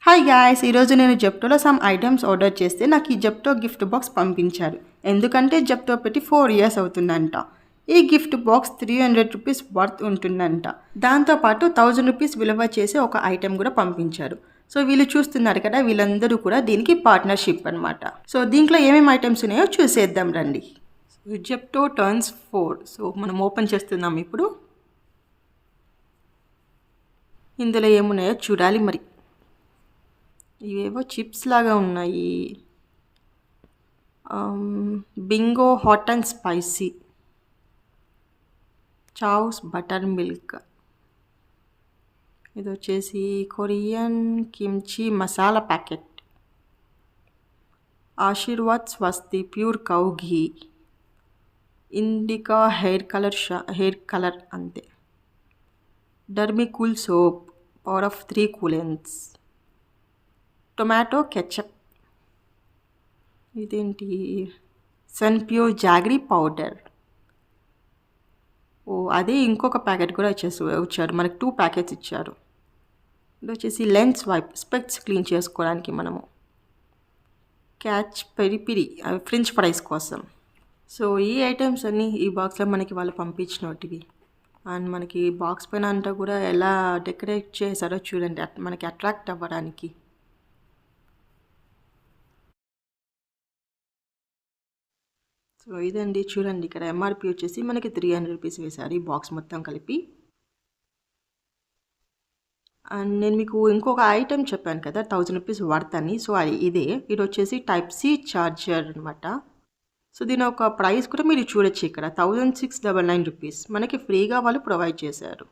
Hi guys, ఈరోజు నేను జెప్టోలో some items order చేస్తే నాకు ఈ జెప్టో గిఫ్ట్ బాక్స్ పంపించారు. ఎందుకంటే జెప్టో పెట్టి 4 years అవుతుందంట. ఈ గిఫ్ట్ బాక్స్ 300 రూపీస్ వర్త్ ఉంటుందంట. దాంతోపాటు 1000 రూపీస్ విలువ చేసే ఒక ఐటెం కూడా పంపించారు. సో వీళ్ళు చూస్తున్నారు కదా, వీళ్ళందరూ కూడా దీనికి పార్ట్నర్షిప్ అనమాట. సో దీంట్లో ఏమేమి ఐటమ్స్ ఉన్నాయో చూసేద్దాం రండి. Zepto turns 4. సో మనం ఓపెన్ చేస్తున్నాం ఇప్పుడు. ఇందులో ఏమున్నాయో చూడాలి మరి. ఇవేవో చిప్స్ లాగా ఉన్నాయి. బింగో హాట్ అండ్ స్పైసీ, చావ్స్ బటర్ మిల్క్, ఇది వచ్చేసి Korean kimchi masala packet, Aashirvaad Swasti pure cow ghee, Indica hair colour అంతే, Dermicool soap, power of 3 coolness, tomato ketchup, ఇదేంటి సన్ ప్యూర్ జాగరీ పౌడర్. అదే ఇంకొక ప్యాకెట్ కూడా వచ్చారు, మనకు 2 ప్యాకెట్స్ ఇచ్చారు. ఇది వచ్చేసి లెన్స్ వైప్, స్పెక్ట్స్ క్లీన్ చేసుకోవడానికి మనము. క్యాచ్ పెరి పిరి, ఫ్రెంచ్ ఫ్రైస్ కోసం. సో ఈ ఐటమ్స్ అన్నీ ఈ బాక్స్లో మనకి వాళ్ళు పంపించినటివి. అండ్ మనకి బాక్స్ పైన అంతా కూడా ఎలా డెకరేట్ చేశారో చూడండి, మనకి అట్రాక్ట్ అవ్వడానికి. సో ఇదండి చూడండి, ఇక్కడ ఎంఆర్పి వచ్చేసి మనకి 300 రూపీస్ వేశారు ఈ బాక్స్ మొత్తం కలిపి. అండ్ నేను మీకు ఇంకొక ఐటెం చెప్పాను కదా 1000 రూపీస్ వర్త్ అని. సో ఇది వచ్చేసి టైప్ సి ఛార్జర్ అనమాట. సో దీని ఒక ప్రైస్ కూడా మీరు చూడొచ్చు, ఇక్కడ 1699 రూపీస్ మనకి ఫ్రీగా వాళ్ళు ప్రొవైడ్ చేశారు.